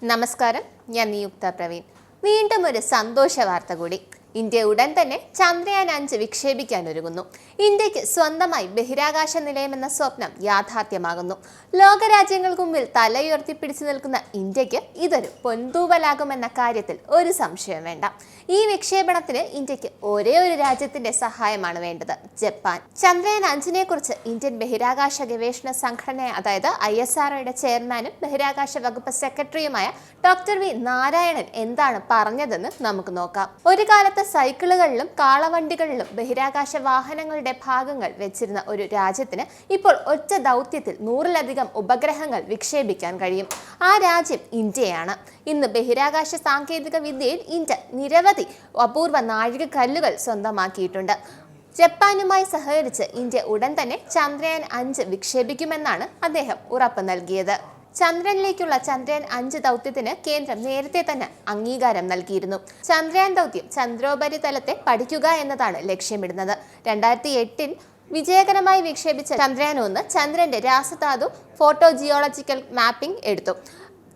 നമസ്കാരം, ഞാൻ നിയുക്ത പ്രവീൺ. വീണ്ടും ഒരു സന്തോഷ വാർത്ത കൂടി. ഇന്ത്യ ഉടൻ തന്നെ ചന്ദ്രയാൻ 5 വിക്ഷേപിക്കാൻ ഒരുങ്ങുന്നു. ഇന്ത്യക്ക് സ്വന്തമായി ബഹിരാകാശ നിലയമെന്ന സ്വപ്നം യാഥാർത്ഥ്യമാകുന്നു. ലോകരാജ്യങ്ങൾക്ക് മുമ്പിൽ തലയുയർത്തിപ്പിടിച്ചു നിൽക്കുന്ന ഇന്ത്യക്ക് ഇതൊരു പൊൻതൂവലാകുമെന്ന കാര്യത്തിൽ ഒരു സംശയം വേണ്ട. ഈ വിക്ഷേപണത്തിന് ഇന്ത്യക്ക് ഒരേ ഒരു രാജ്യത്തിന്റെ സഹായമാണ് വേണ്ടത്, ജപ്പാൻ. ചന്ദ്രയാൻ 5നെ കുറിച്ച് ഇന്ത്യൻ ബഹിരാകാശ ഗവേഷണ സംഘടന അതായത് ISROയുടെ ചെയർമാനും ബഹിരാകാശ വകുപ്പ് സെക്രട്ടറിയുമായ ഡോക്ടർ വി നാരായണൻ എന്താണ് പറഞ്ഞതെന്ന് നമുക്ക് നോക്കാം. ഒരു കാലത്ത് സൈക്കിളുകളിലും കാളവണ്ടികളിലും ബഹിരാകാശ വാഹനങ്ങളുടെ ഭാഗങ്ങൾ വെച്ചിരുന്ന ഒരു രാജ്യത്തിന് ഇപ്പോൾ ഒറ്റ ദൗത്യത്തിൽ 100-ലധികം ഉപഗ്രഹങ്ങൾ വിക്ഷേപിക്കാൻ കഴിയും. ആ രാജ്യം ഇന്ത്യയാണ്. ഇന്ന് ബഹിരാകാശ സാങ്കേതിക വിദ്യയിൽ ഇന്ത്യ നിരവധി അപൂർവ നാഴികക്കല്ലുകൾ സ്വന്തമാക്കിയിട്ടുണ്ട്. ജപ്പാനുമായി സഹകരിച്ച് ഇന്ത്യ ഉടൻ തന്നെ ചന്ദ്രയാൻ 5 വിക്ഷേപിക്കുമെന്നാണ് അദ്ദേഹം ഉറപ്പ് നൽകിയത്. ചന്ദ്രനിലേക്കുള്ള ചന്ദ്രയാൻ 5 ദൗത്യത്തിന് കേന്ദ്രം നേരത്തെ തന്നെ അംഗീകാരം നൽകിയിരുന്നു. ചന്ദ്രയാൻ ദൗത്യം ചന്ദ്രോപരിതലത്തെ പഠിക്കുക എന്നതാണ് ലക്ഷ്യമിടുന്നത്. 2008 വിജയകരമായി വിക്ഷേപിച്ച ചന്ദ്രയാൻ 1 ചന്ദ്രന്റെ രാസധാതു ഫോട്ടോ ജിയോളജിക്കൽ മാപ്പിംഗ് എടുത്തു.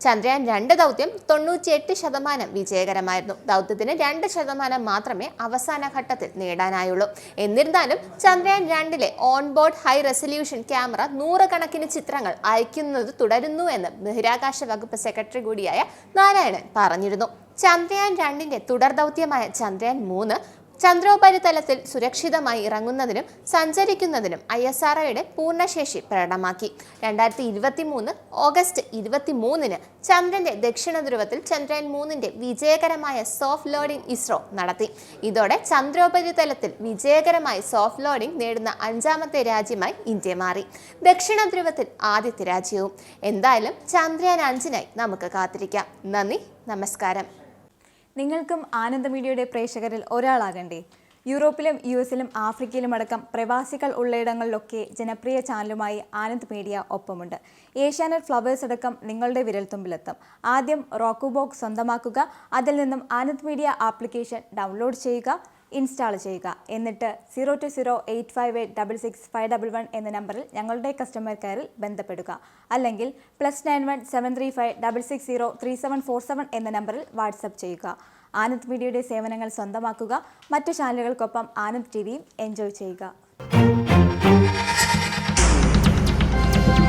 ചന്ദ്രയാൻ 2 ദൗത്യം 98% വിജയകരമായിരുന്നു. ദൗത്യത്തിന് 2% മാത്രമേ അവസാന ഘട്ടത്തിൽ നേടാനായുള്ളൂ. എന്നിരുന്നാലും ചന്ദ്രയാൻ 2ലെ ഓൺബോർഡ് ഹൈ റെസല്യൂഷൻ ക്യാമറ 100 കണക്കിന് ചിത്രങ്ങൾ അയക്കുന്നത് തുടരുന്നു എന്ന് ബഹിരാകാശ വകുപ്പ് സെക്രട്ടറി കൂടിയായ നാരായണൻ പറഞ്ഞിരുന്നു. ചന്ദ്രയാൻ 2ന്റെ തുടർ ദൗത്യമായ ചന്ദ്രയാൻ 3 ചന്ദ്രോപരിതലത്തിൽ സുരക്ഷിതമായി ഇറങ്ങുന്നതിനും സഞ്ചരിക്കുന്നതിനും ISROയുടെ പൂർണ്ണശേഷി പ്രകടമാക്കി. 2023 ഓഗസ്റ്റ് 23 ചന്ദ്രന്റെ ദക്ഷിണ ധ്രുവത്തിൽ ചന്ദ്രയാൻ 3ന്റെ വിജയകരമായ സോഫ്റ്റ് ലോഡിംഗ് ഇസ്രോ നടത്തി. ഇതോടെ ചന്ദ്രോപരിതലത്തിൽ വിജയകരമായി സോഫ്റ്റ് ലോഡിംഗ് നേടുന്ന 5ാമത്തെ രാജ്യമായി ഇന്ത്യ മാറി. ദക്ഷിണ ധ്രുവത്തിൽ ആദ്യത്തെ രാജ്യവും. എന്തായാലും ചന്ദ്രയാൻ 5നായി നമുക്ക് കാത്തിരിക്കാം. നന്ദി, നമസ്കാരം. നിങ്ങൾക്കും ആനന്ദ മീഡിയയുടെ പ്രേക്ഷകരിൽ ഒരാളാകണ്ടേ? യൂറോപ്പിലും US-ലും ആഫ്രിക്കയിലും അടക്കം പ്രവാസികൾ ഉള്ളയിടങ്ങളിലൊക്കെ ജനപ്രിയ ചാനലുമായി ആനന്ദ് മീഡിയ ഒപ്പമുണ്ട്. ഏഷ്യാനെറ്റ് ഫ്ലവേഴ്സ് അടക്കം നിങ്ങളുടെ വിരൽത്തുമ്പിലെത്തും. ആദ്യം റോക്കു ബോക്സ് സ്വന്തമാക്കുക. അതിൽ നിന്നും ആനന്ദ് മീഡിയ ആപ്ലിക്കേഷൻ ഡൗൺലോഡ് ചെയ്യുക, ഇൻസ്റ്റാൾ ചെയ്യുക. എന്നിട്ട് 02085866511 എന്ന നമ്പറിൽ ഞങ്ങളുടെ കസ്റ്റമർ കെയറിൽ ബന്ധപ്പെടുക. അല്ലെങ്കിൽ +91 735 660 3747 എന്ന നമ്പറിൽ വാട്സപ്പ് ചെയ്യുക. ആനന്ദ് മീഡിയയുടെ സേവനങ്ങൾ സ്വന്തമാക്കുക. മറ്റു ചാനലുകൾക്കൊപ്പം ആനന്ദ് TVയും എൻജോയ് ചെയ്യുക.